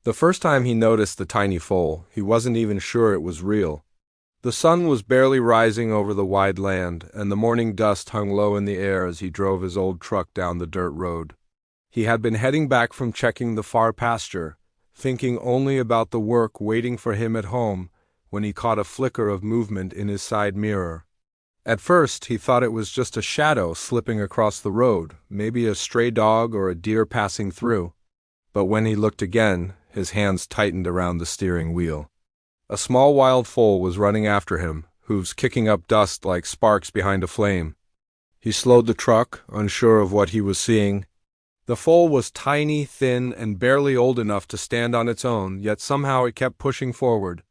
The first time he noticed the tiny foal, he wasn't even sure it was real. The sun was barely rising over the wide land, and the morning dust hung low in the air as he drove his old truck down the dirt road. He had been heading back from checking the far pasture, thinking only about the work waiting for him at home, when he caught a flicker of movement in his side mirror. At first, he thought it was just a shadow slipping across the road, maybe a stray dog or a deer passing through. But when he looked again, his hands tightened around the steering wheel. A small wild foal was running after him, hooves kicking up dust like sparks behind a flame. He slowed the truck, unsure of what he was seeing. The foal was tiny, thin, and barely old enough to stand on its own, yet somehow it kept pushing forward.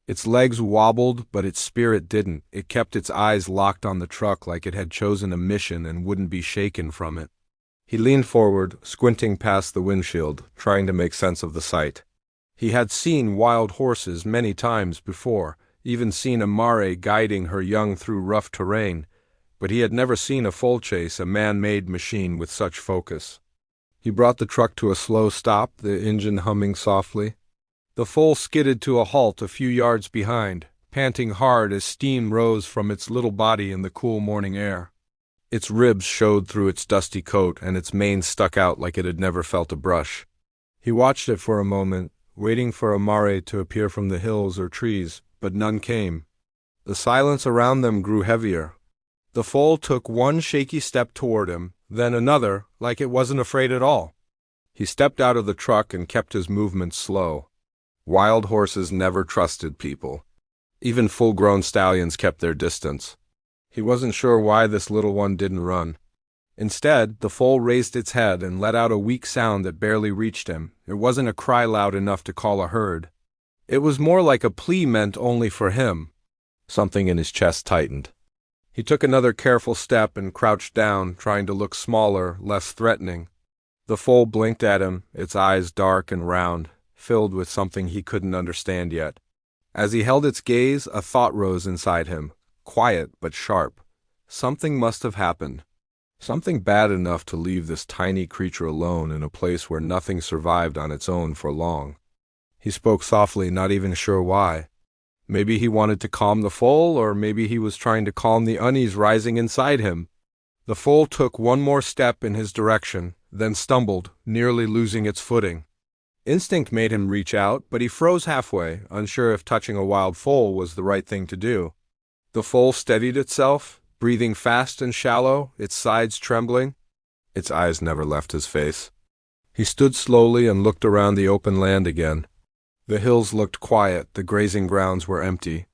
Its legs wobbled, but its spirit didn't. It kept its eyes locked on the truck like it had chosen a mission and wouldn't be shaken from it. He leaned forward, squinting past the windshield, trying to make sense of the sight. He had seen wild horses many times before, even seen a mare guiding her young through rough terrain, but he had never seen a foal chase a man-made machine with such focus. He brought the truck to a slow stop, the engine humming softly. The foal skidded to a halt a few yards behind, panting hard as steam rose from its little body in the cool morning air. Its ribs showed through its dusty coat, and its mane stuck out like it had never felt a brush. He watched it for a moment, waiting for a mare to appear from the hills or trees, but none came. The silence around them grew heavier. The foal took one shaky step toward him, then another, like it wasn't afraid at all. He stepped out of the truck and kept his movements slow. Wild horses never trusted people. Even full-grown stallions kept their distance. He wasn't sure why this little one didn't run. Instead, the foal raised its head and let out a weak sound that barely reached him. It wasn't a cry loud enough to call a herd. It was more like a plea meant only for him. Something in his chest tightened. He took another careful step and crouched down, trying to look smaller, less threatening. The foal blinked at him, its eyes dark and round, filled with something he couldn't understand yet. As he held its gaze, a thought rose inside him, quiet but sharp. Something must have happened. Something bad enough to leave this tiny creature alone in a place where nothing survived on its own for long. He spoke softly, not even sure why. Maybe he wanted to calm the foal, or maybe he was trying to calm the unease rising inside him. The foal took one more step in his direction, then stumbled, nearly losing its footing. Instinct made him reach out, but he froze halfway, unsure if touching a wild foal was the right thing to do. The foal steadied itself, breathing fast and shallow, its sides trembling. Its eyes never left his face. He stood slowly and looked around the open land again. The hills looked quiet, the grazing grounds were empty.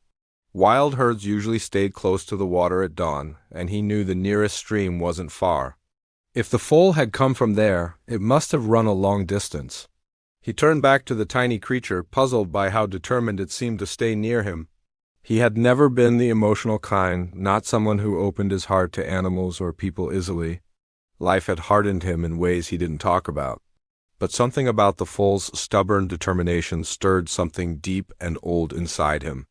Wild herds usually stayed close to the water at dawn, and he knew the nearest stream wasn't far. If the foal had come from there, it must have run a long distance. He turned back to the tiny creature, puzzled by how determined it seemed to stay near him. He had never been the emotional kind, not someone who opened his heart to animals or people easily. Life had hardened him in ways he didn't talk about. But something about the foal's stubborn determination stirred something deep and old inside him.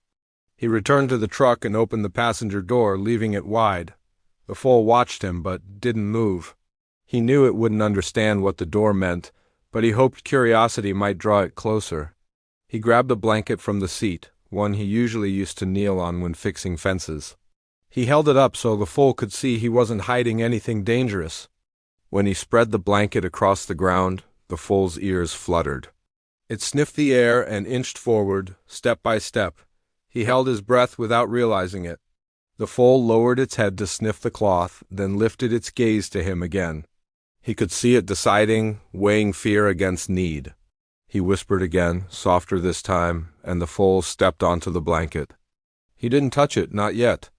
He returned to the truck and opened the passenger door, leaving it wide. The foal watched him, but didn't move. He knew it wouldn't understand what the door meant, but he hoped curiosity might draw it closer. He grabbed a blanket from the seat, one he usually used to kneel on when fixing fences. He held it up so the foal could see he wasn't hiding anything dangerous. When he spread the blanket across the ground, the foal's ears fluttered. It sniffed the air and inched forward, step by step. He held his breath without realizing it. The foal lowered its head to sniff the cloth, then lifted its gaze to him again. He could see it deciding, weighing fear against need. He whispered again, softer this time, and the foal stepped onto the blanket. He didn't touch it, not yet.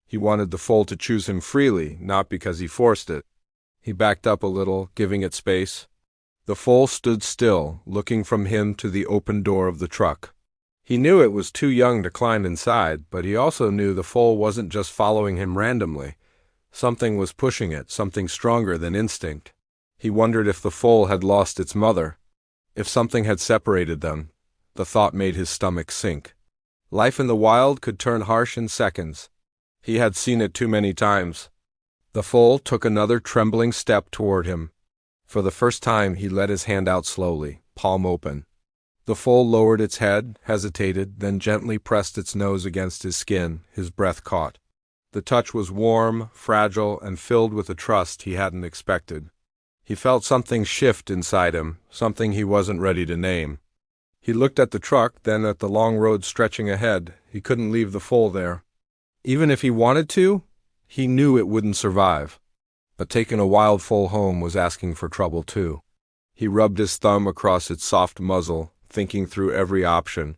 He wanted the foal to choose him freely, not because he forced it. He backed up a little, giving it space. The foal stood still, looking from him to the open door of the truck. He knew it was too young to climb inside, but he also knew the foal wasn't just following him randomly. Something was pushing it, something stronger than instinct. He wondered if the foal had lost its mother. If something had separated them. The thought made his stomach sink. Life in the wild could turn harsh in seconds. He had seen it too many times. The foal took another trembling step toward him. For the first time, he let his hand out slowly, palm open. The foal lowered its head, hesitated, then gently pressed its nose against his skin, his breath caught. The touch was warm, fragile, and filled with a trust he hadn't expected. He felt something shift inside him, something he wasn't ready to name. He looked at the truck, then at the long road stretching ahead. He couldn't leave the foal there. Even if he wanted to, he knew it wouldn't survive. But taking a wild foal home was asking for trouble too. He rubbed his thumb across its soft muzzle, thinking through every option.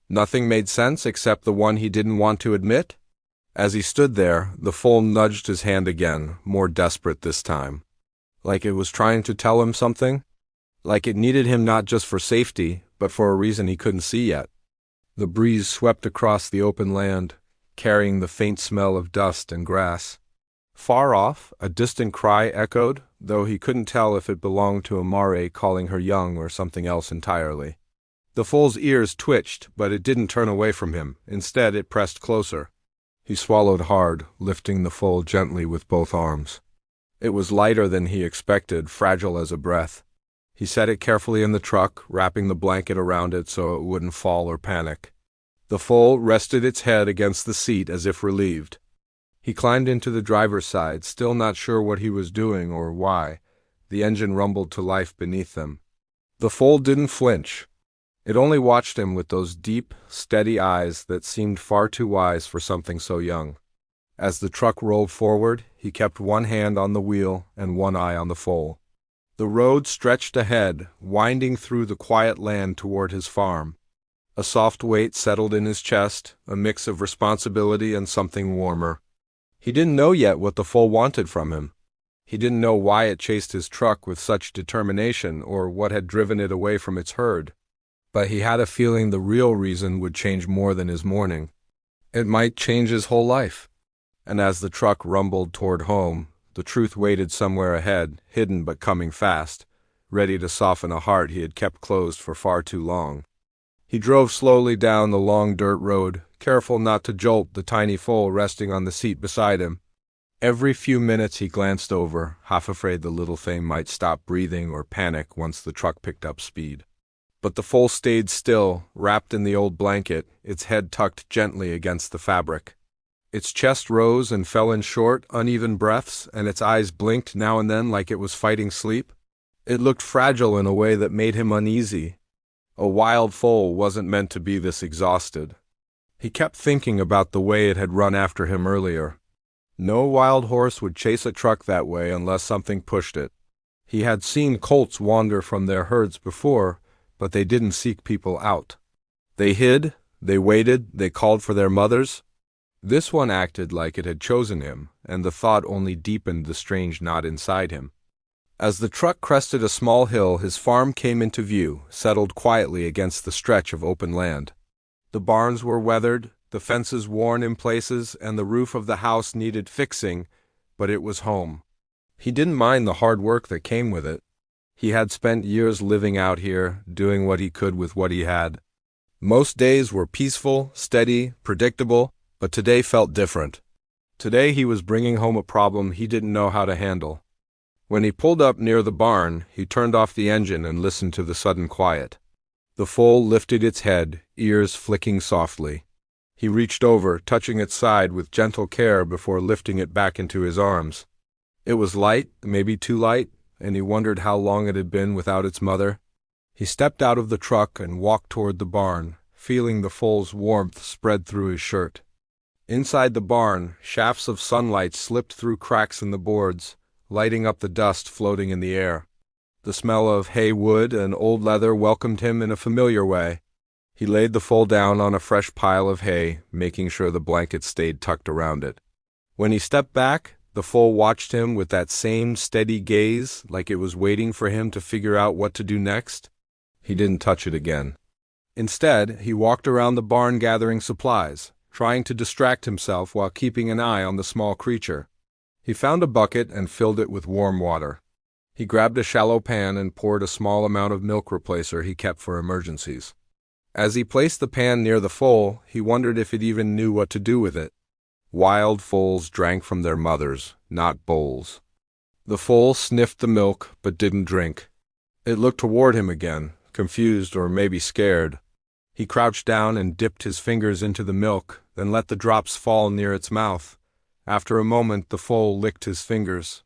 Nothing made sense except the one he didn't want to admit. As he stood there, the foal nudged his hand again, more desperate this time. Like it was trying to tell him something. Like it needed him not just for safety, but for a reason he couldn't see yet. The breeze swept across the open land, carrying the faint smell of dust and grass. Far off, a distant cry echoed, though he couldn't tell if it belonged to a mare calling her young or something else entirely. The foal's ears twitched, but it didn't turn away from him. Instead, it pressed closer. He swallowed hard, lifting the foal gently with both arms. It was lighter than he expected, fragile as a breath. He set it carefully in the truck, wrapping the blanket around it so it wouldn't fall or panic. The foal rested its head against the seat as if relieved. He climbed into the driver's side, still not sure what he was doing or why. The engine rumbled to life beneath them. The foal didn't flinch. It only watched him with those deep, steady eyes that seemed far too wise for something so young. As the truck rolled forward, he kept one hand on the wheel and one eye on the foal. The road stretched ahead, winding through the quiet land toward his farm. A soft weight settled in his chest, a mix of responsibility and something warmer. He didn't know yet what the foal wanted from him. He didn't know why it chased his truck with such determination or what had driven it away from its herd. But he had a feeling the real reason would change more than his morning. It might change his whole life. And as the truck rumbled toward home, the truth waited somewhere ahead, hidden but coming fast, ready to soften a heart he had kept closed for far too long. He drove slowly down the long dirt road, careful not to jolt the tiny foal resting on the seat beside him. Every few minutes he glanced over, half afraid the little thing might stop breathing or panic once the truck picked up speed. But the foal stayed still, wrapped in the old blanket, its head tucked gently against the fabric. Its chest rose and fell in short, uneven breaths, and its eyes blinked now and then like it was fighting sleep. It looked fragile in a way that made him uneasy. A wild foal wasn't meant to be this exhausted. He kept thinking about the way it had run after him earlier. No wild horse would chase a truck that way unless something pushed it. He had seen colts wander from their herds before, but they didn't seek people out. They hid, they waited, they called for their mothers. This one acted like it had chosen him, and the thought only deepened the strange knot inside him. As the truck crested a small hill, his farm came into view, settled quietly against the stretch of open land. The barns were weathered, the fences worn in places, and the roof of the house needed fixing, but it was home. He didn't mind the hard work that came with it. He had spent years living out here, doing what he could with what he had. Most days were peaceful, steady, predictable, but today felt different. Today he was bringing home a problem he didn't know how to handle. When he pulled up near the barn, he turned off the engine and listened to the sudden quiet. The foal lifted its head, ears flicking softly. He reached over, touching its side with gentle care before lifting it back into his arms. It was light, maybe too light, and he wondered how long it had been without its mother. He stepped out of the truck and walked toward the barn, feeling the foal's warmth spread through his shirt. Inside the barn, shafts of sunlight slipped through cracks in the boards, lighting up the dust floating in the air. The smell of hay wood and old leather welcomed him in a familiar way. He laid the foal down on a fresh pile of hay, making sure the blanket stayed tucked around it. When he stepped back, the foal watched him with that same steady gaze, like it was waiting for him to figure out what to do next. He didn't touch it again. Instead, he walked around the barn gathering supplies, trying to distract himself while keeping an eye on the small creature. He found a bucket and filled it with warm water. He grabbed a shallow pan and poured a small amount of milk replacer he kept for emergencies. As he placed the pan near the foal, he wondered if it even knew what to do with it. Wild foals drank from their mothers, not bowls. The foal sniffed the milk but didn't drink. It looked toward him again, confused or maybe scared. He crouched down and dipped his fingers into the milk, then let the drops fall near its mouth. After a moment, the foal licked his fingers.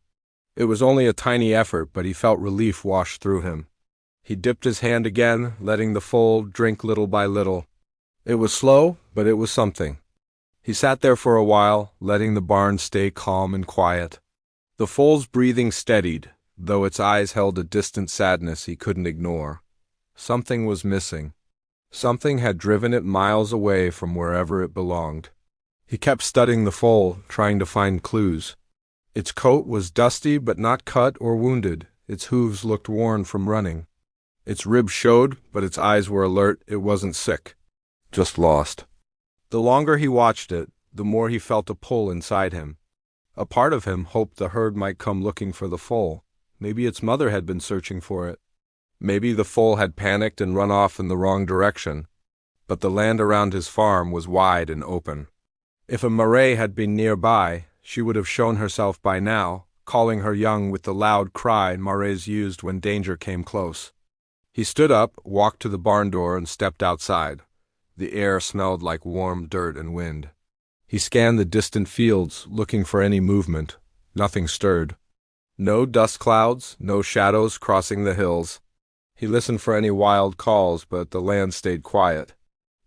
It was only a tiny effort, but he felt relief wash through him. He dipped his hand again, letting the foal drink little by little. It was slow, but it was something. He sat there for a while, letting the barn stay calm and quiet. The foal's breathing steadied, though its eyes held a distant sadness he couldn't ignore. Something was missing. Something had driven it miles away from wherever it belonged. He kept studying the foal, trying to find clues. Its coat was dusty but not cut or wounded. Its hooves looked worn from running. Its ribs showed, but its eyes were alert. It wasn't sick. Just lost. The longer he watched it, the more he felt a pull inside him. A part of him hoped the herd might come looking for the foal. Maybe its mother had been searching for it. Maybe the foal had panicked and run off in the wrong direction. But the land around his farm was wide and open. If a marae had been nearby, she would have shown herself by now, calling her young with the loud cry maraes used when danger came close. He stood up, walked to the barn door, and stepped outside. The air smelled like warm dirt and wind. He scanned the distant fields, looking for any movement. Nothing stirred. No dust clouds, no shadows crossing the hills. He listened for any wild calls, but the land stayed quiet.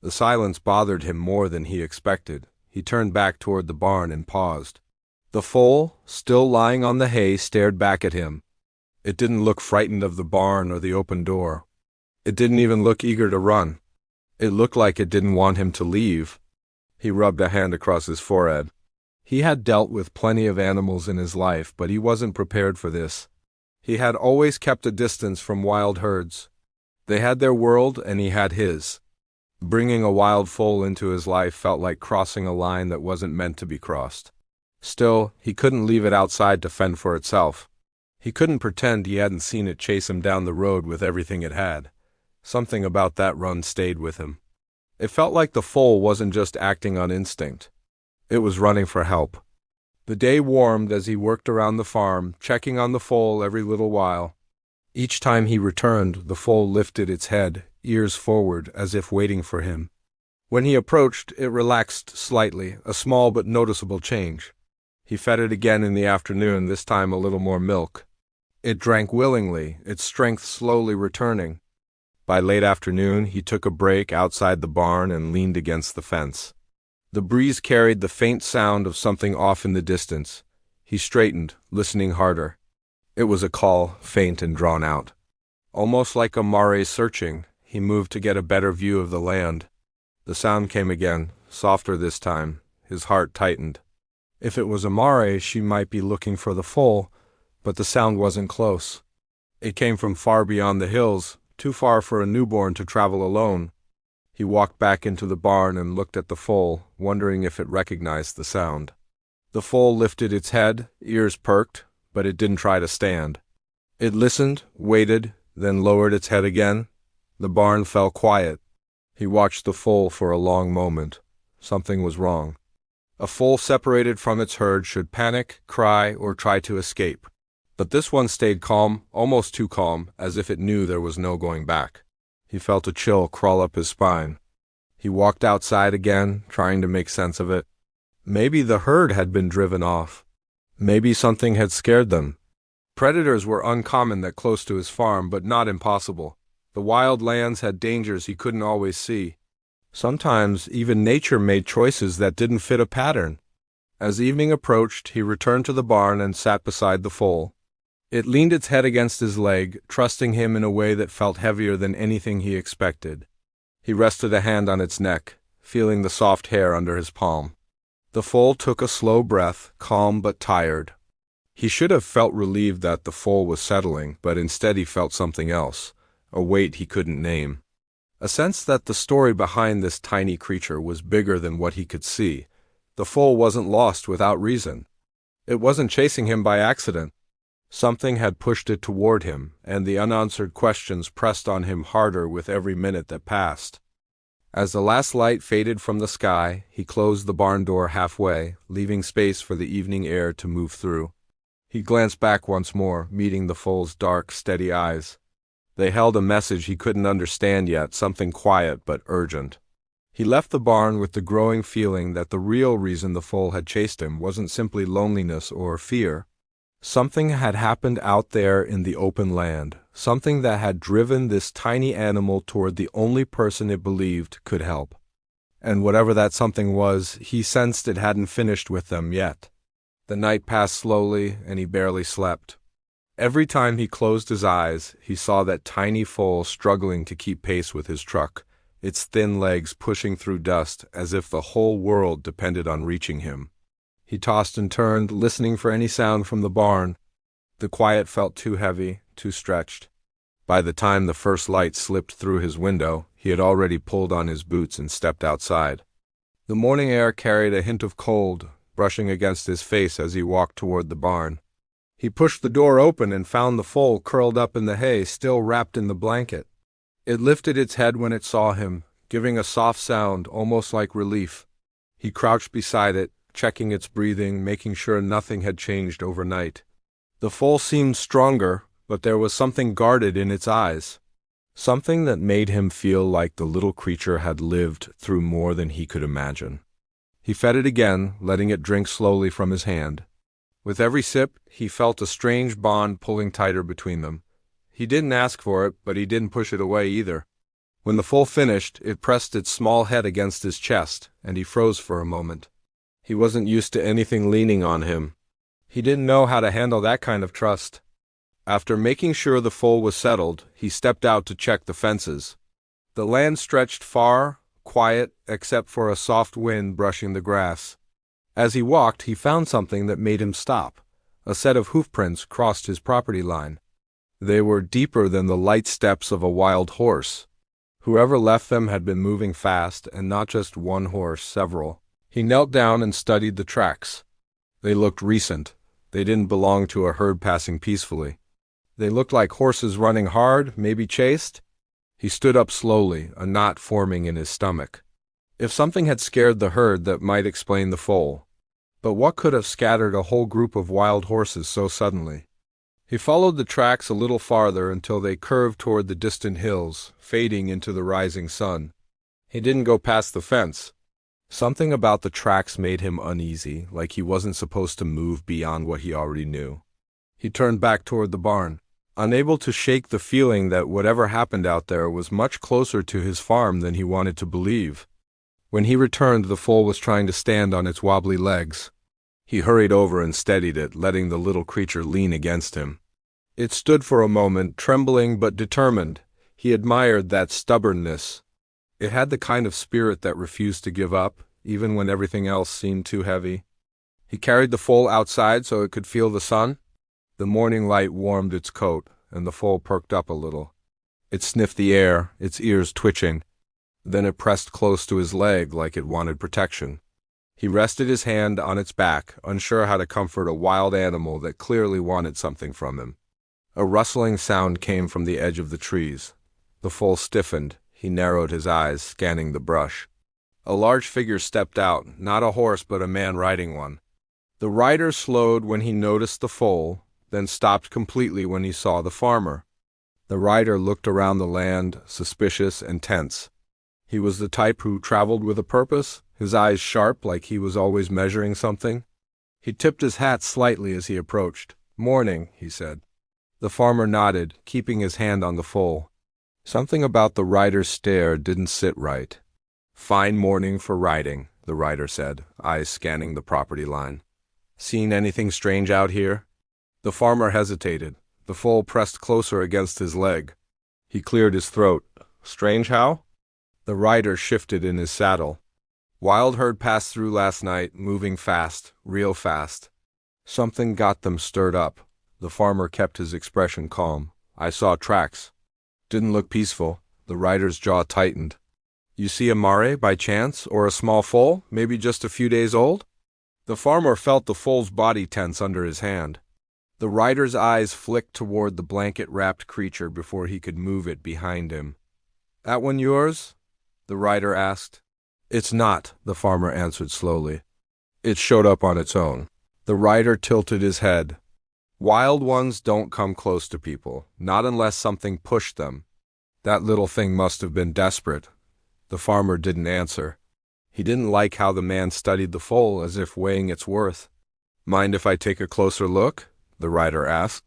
The silence bothered him more than he expected. He turned back toward the barn and paused. The foal, still lying on the hay, stared back at him. It didn't look frightened of the barn or the open door. It didn't even look eager to run. It looked like it didn't want him to leave. He rubbed a hand across his forehead. He had dealt with plenty of animals in his life, but he wasn't prepared for this. He had always kept a distance from wild herds. They had their world, and he had his. Bringing a wild foal into his life felt like crossing a line that wasn't meant to be crossed. Still, he couldn't leave it outside to fend for itself. He couldn't pretend he hadn't seen it chase him down the road with everything it had. Something about that run stayed with him. It felt like the foal wasn't just acting on instinct. It was running for help. The day warmed as he worked around the farm, checking on the foal every little while. Each time he returned, the foal lifted its head, ears forward, as if waiting for him. When he approached, it relaxed slightly, a small but noticeable change. He fed it again in the afternoon, this time a little more milk. It drank willingly, its strength slowly returning. By late afternoon, he took a break outside the barn and leaned against the fence. The breeze carried the faint sound of something off in the distance. He straightened, listening harder. It was a call, faint and drawn out. Almost like a marae searching, he moved to get a better view of the land. The sound came again, softer this time. His heart tightened. If it was a marae, she might be looking for the foal, but the sound wasn't close. It came from far beyond the hills, too far for a newborn to travel alone. He walked back into the barn and looked at the foal, wondering if it recognized the sound. The foal lifted its head, ears perked, but it didn't try to stand. It listened, waited, then lowered its head again. The barn fell quiet. He watched the foal for a long moment. Something was wrong. A foal separated from its herd should panic, cry, or try to escape. But this one stayed calm, almost too calm, as if it knew there was no going back. He felt a chill crawl up his spine. He walked outside again, trying to make sense of it. Maybe the herd had been driven off. Maybe something had scared them. Predators were uncommon that close to his farm, but not impossible. The wild lands had dangers he couldn't always see. Sometimes even nature made choices that didn't fit a pattern. As evening approached, he returned to the barn and sat beside the foal. It leaned its head against his leg, trusting him in a way that felt heavier than anything he expected. He rested a hand on its neck, feeling the soft hair under his palm. The foal took a slow breath, calm but tired. He should have felt relieved that the foal was settling, but instead he felt something else, a weight he couldn't name. A sense that the story behind this tiny creature was bigger than what he could see. The foal wasn't lost without reason. It wasn't chasing him by accident. Something had pushed it toward him, and the unanswered questions pressed on him harder with every minute that passed. As the last light faded from the sky, he closed the barn door halfway, leaving space for the evening air to move through. He glanced back once more, meeting the foal's dark, steady eyes. They held a message he couldn't understand yet, something quiet but urgent. He left the barn with the growing feeling that the real reason the foal had chased him wasn't simply loneliness or fear. Something had happened out there in the open land, something that had driven this tiny animal toward the only person it believed could help. And whatever that something was, he sensed it hadn't finished with them yet. The night passed slowly, and he barely slept. Every time he closed his eyes, he saw that tiny foal struggling to keep pace with his truck, its thin legs pushing through dust as if the whole world depended on reaching him. He tossed and turned, listening for any sound from the barn. The quiet felt too heavy, too stretched. By the time the first light slipped through his window, he had already pulled on his boots and stepped outside. The morning air carried a hint of cold, brushing against his face as he walked toward the barn. He pushed the door open and found the foal curled up in the hay, still wrapped in the blanket. It lifted its head when it saw him, giving a soft sound, almost like relief. He crouched beside it, checking its breathing, making sure nothing had changed overnight. The foal seemed stronger, but there was something guarded in its eyes. Something that made him feel like the little creature had lived through more than he could imagine. He fed it again, letting it drink slowly from his hand. With every sip, he felt a strange bond pulling tighter between them. He didn't ask for it, but he didn't push it away either. When the foal finished, it pressed its small head against his chest, and he froze for a moment. He wasn't used to anything leaning on him. He didn't know how to handle that kind of trust. After making sure the foal was settled, he stepped out to check the fences. The land stretched far, quiet, except for a soft wind brushing the grass. As he walked, he found something that made him stop. A set of hoofprints crossed his property line. They were deeper than the light steps of a wild horse. Whoever left them had been moving fast, and not just one horse, several. He knelt down and studied the tracks. They looked recent. They didn't belong to a herd passing peacefully. They looked like horses running hard, maybe chased. He stood up slowly, a knot forming in his stomach. If something had scared the herd, that might explain the foal. But what could have scattered a whole group of wild horses so suddenly? He followed the tracks a little farther until they curved toward the distant hills, fading into the rising sun. He didn't go past the fence. Something about the tracks made him uneasy, like he wasn't supposed to move beyond what he already knew. He turned back toward the barn, unable to shake the feeling that whatever happened out there was much closer to his farm than he wanted to believe. When he returned, the foal was trying to stand on its wobbly legs. He hurried over and steadied it, letting the little creature lean against him. It stood for a moment, trembling but determined. He admired that stubbornness. It had the kind of spirit that refused to give up, even when everything else seemed too heavy. He carried the foal outside so it could feel the sun. The morning light warmed its coat, and the foal perked up a little. It sniffed the air, its ears twitching. Then it pressed close to his leg like it wanted protection. He rested his hand on its back, unsure how to comfort a wild animal that clearly wanted something from him. A rustling sound came from the edge of the trees. The foal stiffened. He narrowed his eyes, scanning the brush. A large figure stepped out, not a horse but a man riding one. The rider slowed when he noticed the foal, then stopped completely when he saw the farmer. The rider looked around the land, suspicious and tense. He was the type who traveled with a purpose, his eyes sharp like he was always measuring something. He tipped his hat slightly as he approached. "Morning," he said. The farmer nodded, keeping his hand on the foal. Something about the rider's stare didn't sit right. "Fine morning for riding," the rider said, eyes scanning the property line. "Seen anything strange out here?" The farmer hesitated. The foal pressed closer against his leg. He cleared his throat. "Strange how?" The rider shifted in his saddle. "Wild herd passed through last night, moving fast, real fast. Something got them stirred up." The farmer kept his expression calm. "I saw tracks. Didn't look peaceful." The rider's jaw tightened. "You see a mare by chance, or a small foal, maybe just a few days old?" The farmer felt the foal's body tense under his hand. The rider's eyes flicked toward the blanket-wrapped creature before he could move it behind him. "That one yours?" the rider asked. "It's not," the farmer answered slowly. "It showed up on its own." The rider tilted his head. Wild ones don't come close to people, not unless something pushed them. That little thing must have been desperate. The farmer didn't answer. He didn't like how the man studied the foal as if weighing its worth. "Mind if I take a closer look?" the rider asked.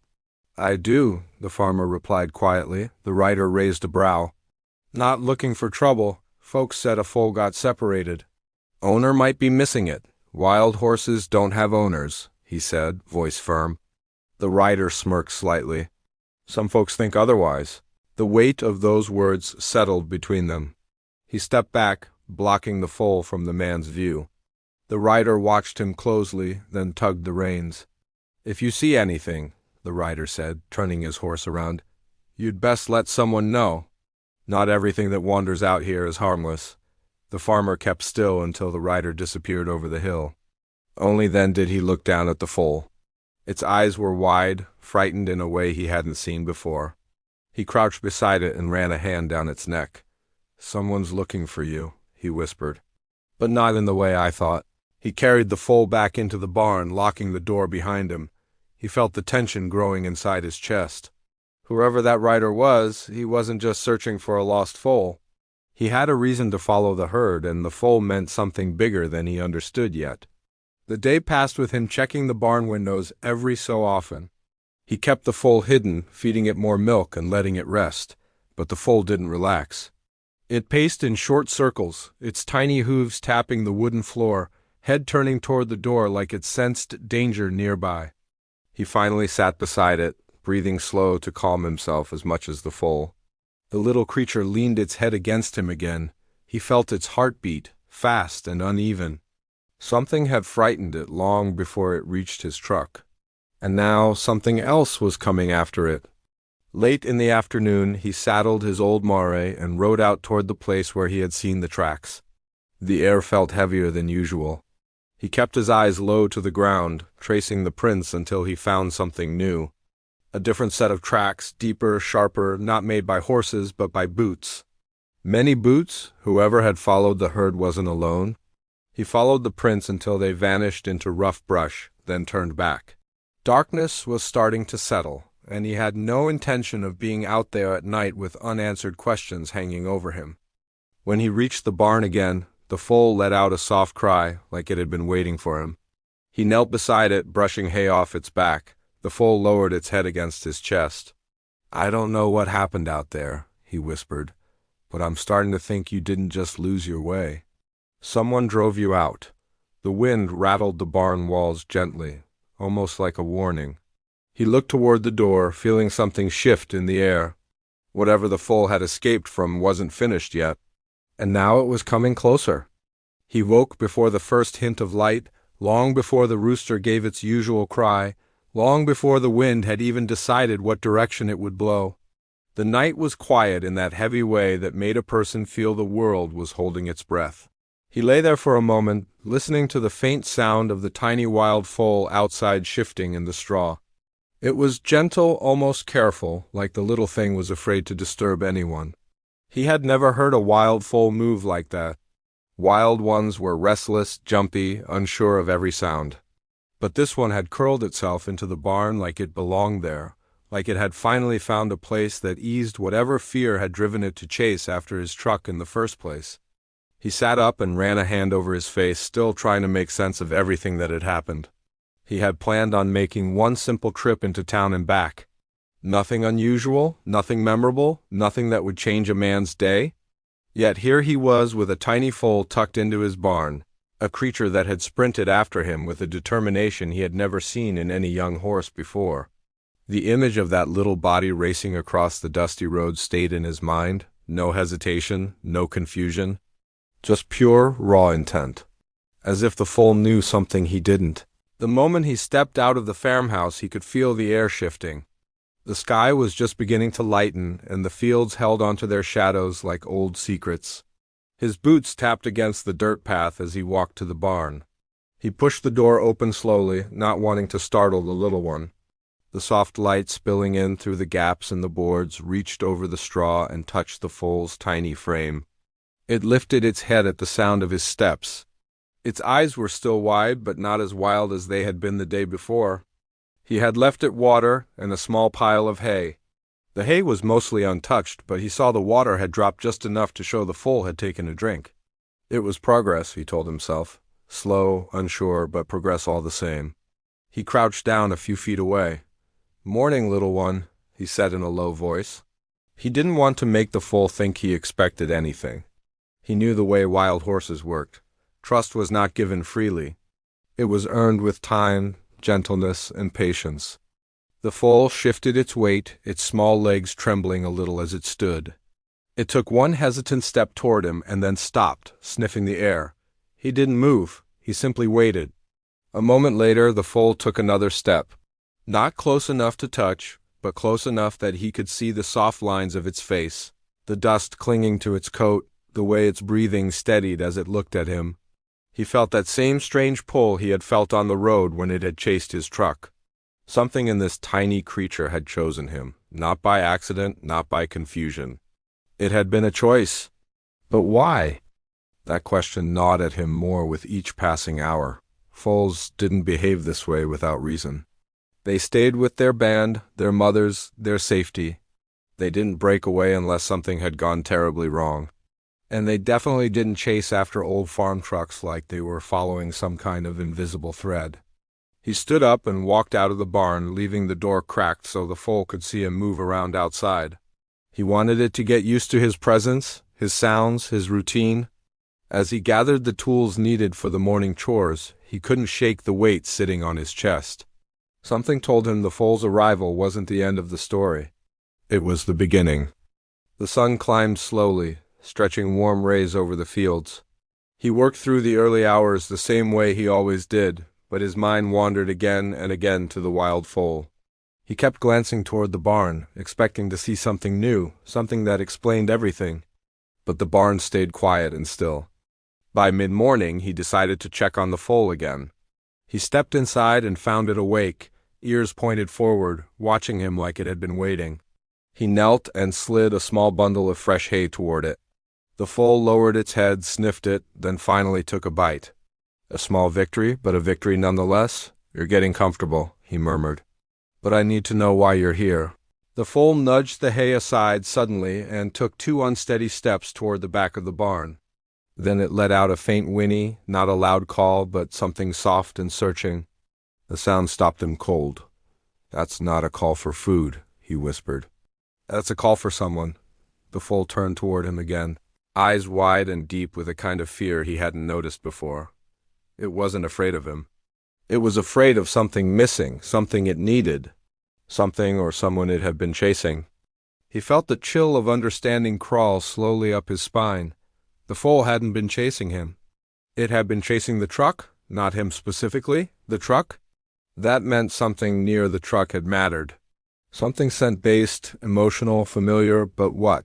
"I do," the farmer replied quietly. The rider raised a brow. "Not looking for trouble. Folks said a foal got separated. Owner might be missing it. Wild horses don't have owners," he said, voice firm. The rider smirked slightly. "Some folks think otherwise." The weight of those words settled between them. He stepped back, blocking the foal from the man's view. The rider watched him closely, then tugged the reins. "If you see anything," the rider said, turning his horse around, "you'd best let someone know. Not everything that wanders out here is harmless." The farmer kept still until the rider disappeared over the hill. Only then did he look down at the foal. Its eyes were wide, frightened in a way he hadn't seen before. He crouched beside it and ran a hand down its neck. "Someone's looking for you," he whispered. "But not in the way I thought." He carried the foal back into the barn, locking the door behind him. He felt the tension growing inside his chest. Whoever that rider was, he wasn't just searching for a lost foal. He had a reason to follow the herd, and the foal meant something bigger than he understood yet. The day passed with him checking the barn windows every so often. He kept the foal hidden, feeding it more milk and letting it rest, but the foal didn't relax. It paced in short circles, its tiny hooves tapping the wooden floor, head turning toward the door like it sensed danger nearby. He finally sat beside it, breathing slow to calm himself as much as the foal. The little creature leaned its head against him again. He felt its heartbeat, fast and uneven. Something had frightened it long before it reached his truck. And now something else was coming after it. Late in the afternoon, he saddled his old mare and rode out toward the place where he had seen the tracks. The air felt heavier than usual. He kept his eyes low to the ground, tracing the prints until he found something new. A different set of tracks, deeper, sharper, not made by horses but by boots. Many boots? Whoever had followed the herd wasn't alone. He followed the prints until they vanished into rough brush, then turned back. Darkness was starting to settle, and he had no intention of being out there at night with unanswered questions hanging over him. When he reached the barn again, the foal let out a soft cry, like it had been waiting for him. He knelt beside it, brushing hay off its back. The foal lowered its head against his chest. "I don't know what happened out there," he whispered, "but I'm starting to think you didn't just lose your way. Someone drove you out." The wind rattled the barn walls gently, almost like a warning. He looked toward the door, feeling something shift in the air. Whatever the foal had escaped from wasn't finished yet, and now it was coming closer. He woke before the first hint of light, long before the rooster gave its usual cry, long before the wind had even decided what direction it would blow. The night was quiet in that heavy way that made a person feel the world was holding its breath. He lay there for a moment, listening to the faint sound of the tiny wild foal outside shifting in the straw. It was gentle, almost careful, like the little thing was afraid to disturb anyone. He had never heard a wild foal move like that. Wild ones were restless, jumpy, unsure of every sound. But this one had curled itself into the barn like it belonged there, like it had finally found a place that eased whatever fear had driven it to chase after his truck in the first place. He sat up and ran a hand over his face, still trying to make sense of everything that had happened. He had planned on making one simple trip into town and back. Nothing unusual, nothing memorable, nothing that would change a man's day. Yet here he was with a tiny foal tucked into his barn, a creature that had sprinted after him with a determination he had never seen in any young horse before. The image of that little body racing across the dusty road stayed in his mind, no hesitation, no confusion. Just pure, raw intent. As if the foal knew something he didn't. The moment he stepped out of the farmhouse, he could feel the air shifting. The sky was just beginning to lighten, and the fields held onto their shadows like old secrets. His boots tapped against the dirt path as he walked to the barn. He pushed the door open slowly, not wanting to startle the little one. The soft light spilling in through the gaps in the boards reached over the straw and touched the foal's tiny frame. It lifted its head at the sound of his steps. Its eyes were still wide, but not as wild as they had been the day before. He had left it water and a small pile of hay. The hay was mostly untouched, but he saw the water had dropped just enough to show the foal had taken a drink. It was progress, he told himself. Slow, unsure, but progress all the same. He crouched down a few feet away. "Morning, little one," he said in a low voice. He didn't want to make the foal think he expected anything. He knew the way wild horses worked. Trust was not given freely. It was earned with time, gentleness, and patience. The foal shifted its weight, its small legs trembling a little as it stood. It took one hesitant step toward him and then stopped, sniffing the air. He didn't move. He simply waited. A moment later, the foal took another step. Not close enough to touch, but close enough that he could see the soft lines of its face, the dust clinging to its coat, the way its breathing steadied as it looked at him. He felt that same strange pull he had felt on the road when it had chased his truck. Something in this tiny creature had chosen him, not by accident, not by confusion. It had been a choice. But why? That question gnawed at him more with each passing hour. Foals didn't behave this way without reason. They stayed with their band, their mothers, their safety. They didn't break away unless something had gone terribly wrong. And they definitely didn't chase after old farm trucks like they were following some kind of invisible thread. He stood up and walked out of the barn, leaving the door cracked so the foal could see him move around outside. He wanted it to get used to his presence, his sounds, his routine. As he gathered the tools needed for the morning chores, he couldn't shake the weight sitting on his chest. Something told him the foal's arrival wasn't the end of the story. It was the beginning. The sun climbed slowly, stretching warm rays over the fields. He worked through the early hours the same way he always did, but his mind wandered again and again to the wild foal. He kept glancing toward the barn, expecting to see something new, something that explained everything. But the barn stayed quiet and still. By mid-morning, he decided to check on the foal again. He stepped inside and found it awake, ears pointed forward, watching him like it had been waiting. He knelt and slid a small bundle of fresh hay toward it. The foal lowered its head, sniffed it, then finally took a bite. "A small victory, but a victory nonetheless. You're getting comfortable," he murmured. "But I need to know why you're here." The foal nudged the hay aside suddenly and took 2 unsteady steps toward the back of the barn. Then it let out a faint whinny, not a loud call, but something soft and searching. The sound stopped him cold. "That's not a call for food," he whispered. "That's a call for someone." The foal turned toward him again, eyes wide and deep with a kind of fear he hadn't noticed before. It wasn't afraid of him. It was afraid of something missing, something it needed, something or someone it had been chasing. He felt the chill of understanding crawl slowly up his spine. The foal hadn't been chasing him. It had been chasing the truck, not him specifically, the truck. That meant something near the truck had mattered. Something scent-based, emotional, familiar, but what?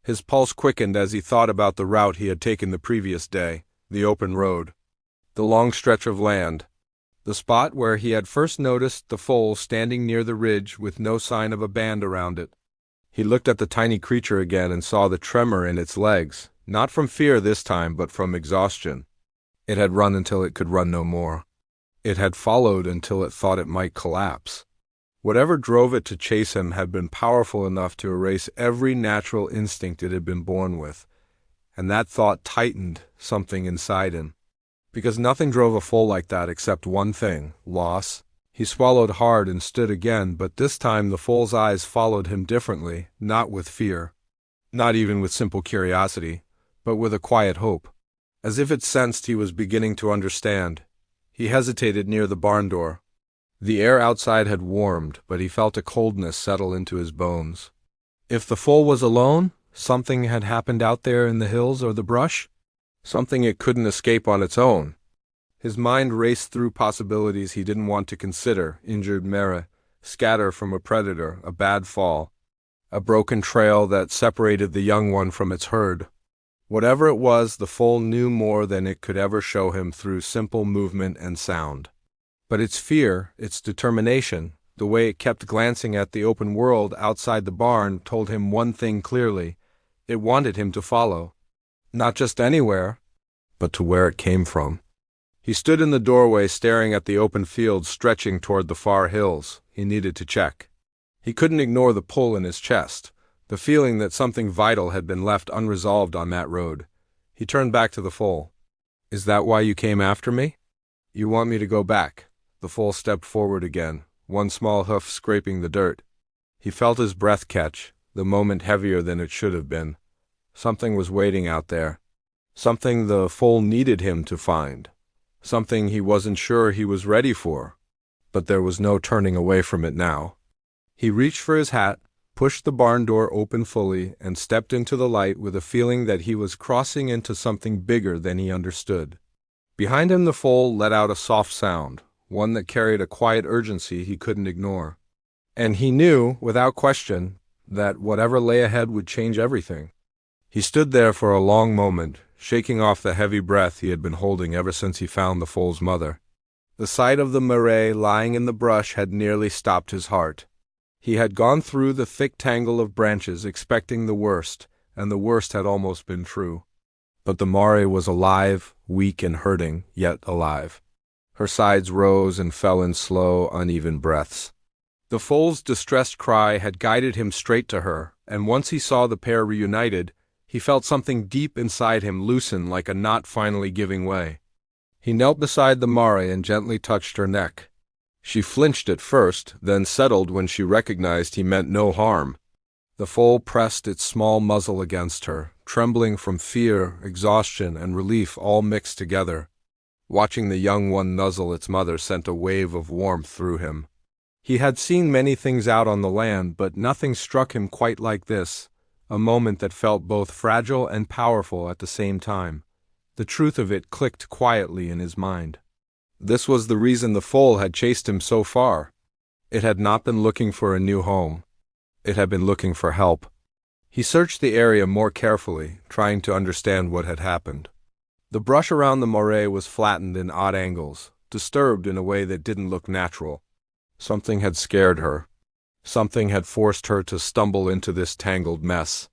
His pulse quickened as he thought about the route he had taken the previous day, the open road, the long stretch of land, the spot where he had first noticed the foal standing near the ridge with no sign of a band around it. He looked at the tiny creature again and saw the tremor in its legs, not from fear this time, but from exhaustion. It had run until it could run no more. It had followed until it thought it might collapse. Whatever drove it to chase him had been powerful enough to erase every natural instinct it had been born with, and that thought tightened something inside him. Because nothing drove a foal like that except one thing, loss. He swallowed hard and stood again, but this time the foal's eyes followed him differently, not with fear, not even with simple curiosity, but with a quiet hope. As if it sensed he was beginning to understand, he hesitated near the barn door. The air outside had warmed, but he felt a coldness settle into his bones. If the foal was alone, something had happened out there in the hills or the brush, something it couldn't escape on its own. His mind raced through possibilities he didn't want to consider: injured mare, scatter from a predator, a bad fall, a broken trail that separated the young one from its herd. Whatever it was, the foal knew more than it could ever show him through simple movement and sound. But its fear, its determination, the way it kept glancing at the open world outside the barn told him one thing clearly: it wanted him to follow. Not just anywhere, but to where it came from. He stood in the doorway staring at the open fields stretching toward the far hills. He needed to check. He couldn't ignore the pull in his chest, the feeling that something vital had been left unresolved on that road. He turned back to the foal. "Is that why you came after me? You want me to go back?" The foal stepped forward again, one small hoof scraping the dirt. He felt his breath catch, the moment heavier than it should have been. Something was waiting out there. Something the foal needed him to find. Something he wasn't sure he was ready for. But there was no turning away from it now. He reached for his hat, pushed the barn door open fully, and stepped into the light with a feeling that he was crossing into something bigger than he understood. Behind him the foal let out a soft sound, one that carried a quiet urgency he couldn't ignore. And he knew, without question, that whatever lay ahead would change everything. He stood there for a long moment, shaking off the heavy breath he had been holding ever since he found the foal's mother. The sight of the murray lying in the brush had nearly stopped his heart. He had gone through the thick tangle of branches expecting the worst, and the worst had almost been true. But the murray was alive, weak and hurting, yet alive. Her sides rose and fell in slow, uneven breaths. The foal's distressed cry had guided him straight to her, and once he saw the pair reunited, he felt something deep inside him loosen like a knot finally giving way. He knelt beside the murray and gently touched her neck. She flinched at first, then settled when she recognized he meant no harm. The foal pressed its small muzzle against her, trembling from fear, exhaustion, and relief all mixed together. Watching the young one nuzzle its mother sent a wave of warmth through him. He had seen many things out on the land, but nothing struck him quite like this, a moment that felt both fragile and powerful at the same time. The truth of it clicked quietly in his mind. This was the reason the foal had chased him so far. It had not been looking for a new home. It had been looking for help. He searched the area more carefully, trying to understand what had happened. The brush around the murray was flattened in odd angles, disturbed in a way that didn't look natural. Something had scared her. Something had forced her to stumble into this tangled mess.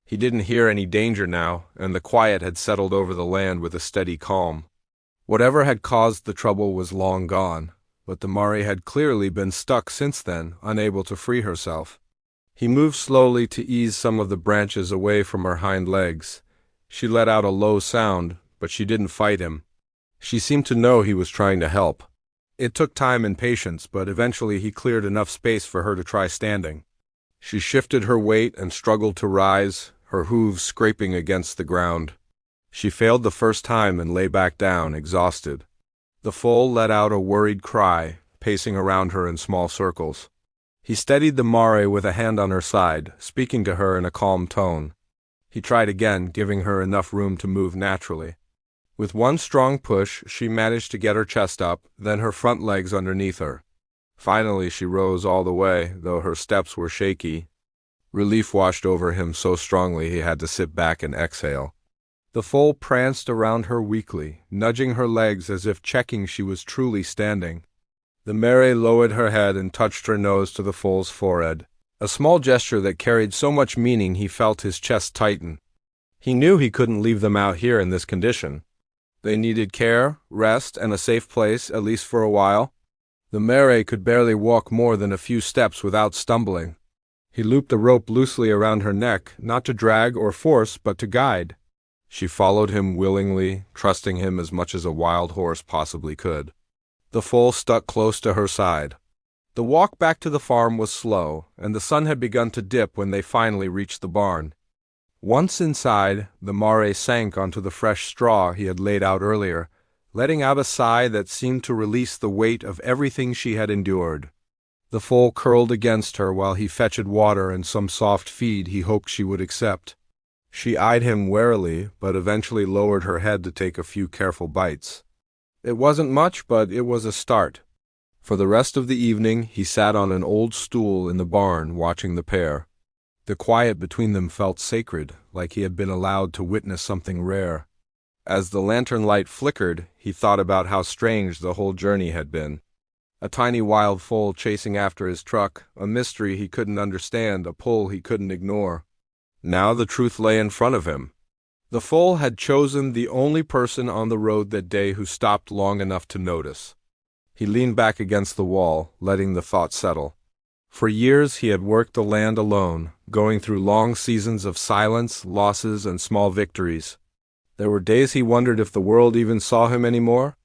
He didn't hear any danger now, and the quiet had settled over the land with a steady calm. Whatever had caused the trouble was long gone, but the murray had clearly been stuck since then, unable to free herself. He moved slowly to ease some of the branches away from her hind legs. She let out a low sound, but she didn't fight him. She seemed to know he was trying to help. It took time and patience, but eventually he cleared enough space for her to try standing. She shifted her weight and struggled to rise, her hooves scraping against the ground. She failed the first time and lay back down, exhausted. The foal let out a worried cry, pacing around her in small circles. He steadied the murray with a hand on her side, speaking to her in a calm tone. He tried again, giving her enough room to move naturally. With one strong push, she managed to get her chest up, then her front legs underneath her. Finally, she rose all the way, though her steps were shaky. Relief washed over him so strongly he had to sit back and exhale. The foal pranced around her weakly, nudging her legs as if checking she was truly standing. The murray lowered her head and touched her nose to the foal's forehead, a small gesture that carried so much meaning he felt his chest tighten. He knew he couldn't leave them out here in this condition. They needed care, rest, and a safe place, at least for a while. The murray could barely walk more than a few steps without stumbling. He looped the rope loosely around her neck, not to drag or force, but to guide. She followed him willingly, trusting him as much as a wild horse possibly could. The foal stuck close to her side. The walk back to the farm was slow, and the sun had begun to dip when they finally reached the barn. Once inside, the murray sank onto the fresh straw he had laid out earlier, letting out a sigh that seemed to release the weight of everything she had endured. The foal curled against her while he fetched water and some soft feed he hoped she would accept. She eyed him warily, but eventually lowered her head to take a few careful bites. It wasn't much, but it was a start. For the rest of the evening, he sat on an old stool in the barn watching the pair. The quiet between them felt sacred, like he had been allowed to witness something rare. As the lantern light flickered, he thought about how strange the whole journey had been. A tiny wild foal chasing after his truck, a mystery he couldn't understand, a pull he couldn't ignore. Now the truth lay in front of him. The foal had chosen the only person on the road that day who stopped long enough to notice. He leaned back against the wall, letting the thought settle. For years he had worked the land alone, going through long seasons of silence, losses, and small victories. There were days he wondered if the world even saw him anymore.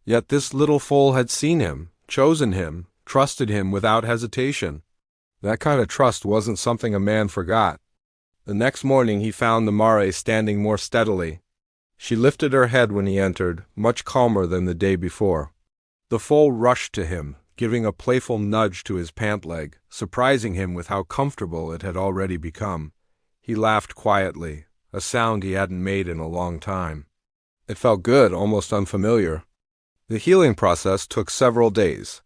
Yet this little foal had seen him, chosen him, trusted him without hesitation. That kind of trust wasn't something a man forgot. The next morning he found the mare standing more steadily. She lifted her head when he entered, much calmer than the day before. The foal rushed to him, giving a playful nudge to his pant leg, surprising him with how comfortable it had already become. He laughed quietly, a sound he hadn't made in a long time. It felt good, almost unfamiliar. The healing process took several days.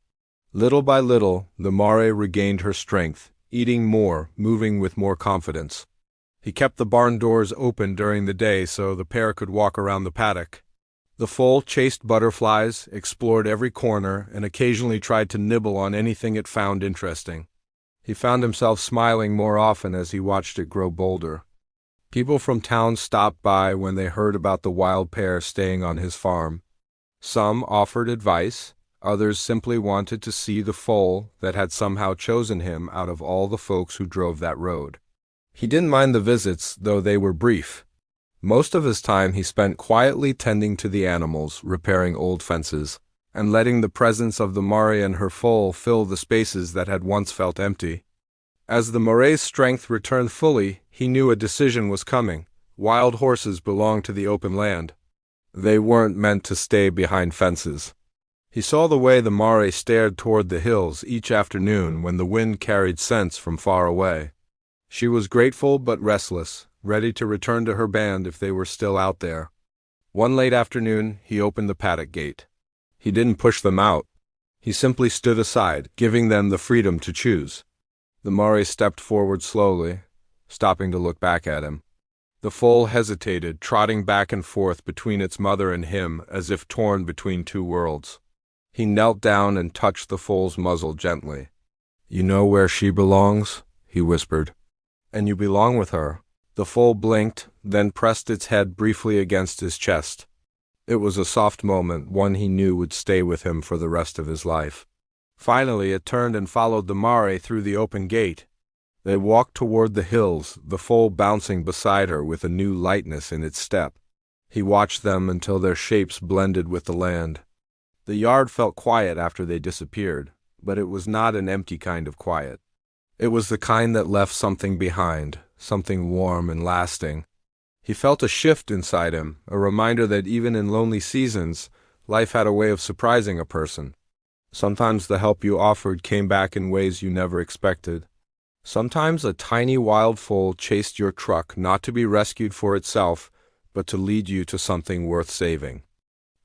Little by little, the mare regained her strength, eating more, moving with more confidence. He kept the barn doors open during the day so the pair could walk around the paddock. The foal chased butterflies, explored every corner, and occasionally tried to nibble on anything it found interesting. He found himself smiling more often as he watched it grow bolder. People from town stopped by when they heard about the wild pair staying on his farm. Some offered advice, others simply wanted to see the foal that had somehow chosen him out of all the folks who drove that road. He didn't mind the visits, though they were brief. Most of his time he spent quietly tending to the animals, repairing old fences, and letting the presence of the mare and her foal fill the spaces that had once felt empty. As the mare's strength returned fully, he knew a decision was coming. Wild horses belonged to the open land. They weren't meant to stay behind fences. He saw the way the mare stared toward the hills each afternoon when the wind carried scents from far away. She was grateful but restless, ready to return to her band if they were still out there. One late afternoon, he opened the paddock gate. He didn't push them out. He simply stood aside, giving them the freedom to choose. The mare stepped forward slowly, stopping to look back at him. The foal hesitated, trotting back and forth between its mother and him as if torn between two worlds. He knelt down and touched the foal's muzzle gently. "You know where she belongs?" he whispered. "And you belong with her." The foal blinked, then pressed its head briefly against his chest. It was a soft moment, one he knew would stay with him for the rest of his life. Finally it turned and followed the mare through the open gate. They walked toward the hills, the foal bouncing beside her with a new lightness in its step. He watched them until their shapes blended with the land. The yard felt quiet after they disappeared, but it was not an empty kind of quiet. It was the kind that left something behind, something warm and lasting. He felt a shift inside him, a reminder that even in lonely seasons, life had a way of surprising a person. Sometimes the help you offered came back in ways you never expected. Sometimes a tiny wild foal chased your truck not to be rescued for itself, but to lead you to something worth saving.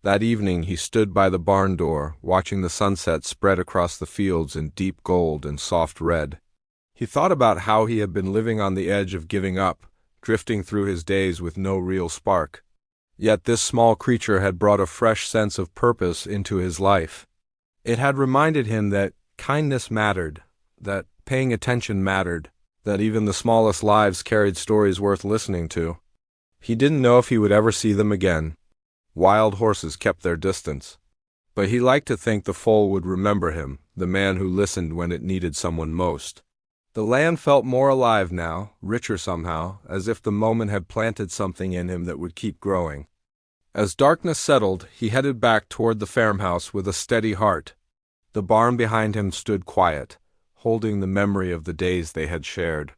That evening he stood by the barn door, watching the sunset spread across the fields in deep gold and soft red. He thought about how he had been living on the edge of giving up, drifting through his days with no real spark. Yet this small creature had brought a fresh sense of purpose into his life. It had reminded him that kindness mattered, that paying attention mattered, that even the smallest lives carried stories worth listening to. He didn't know if he would ever see them again. Wild horses kept their distance. But he liked to think the foal would remember him, the man who listened when it needed someone most. The land felt more alive now, richer somehow, as if the moment had planted something in him that would keep growing. As darkness settled, he headed back toward the farmhouse with a steady heart. The barn behind him stood quiet, holding the memory of the days they had shared.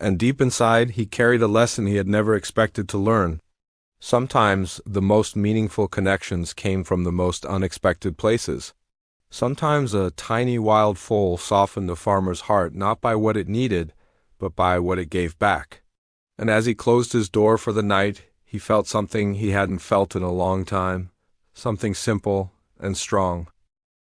And deep inside, he carried a lesson he had never expected to learn. Sometimes the most meaningful connections came from the most unexpected places. Sometimes a tiny wild foal softened the farmer's heart not by what it needed, but by what it gave back. And as he closed his door for the night, he felt something he hadn't felt in a long time, something simple and strong.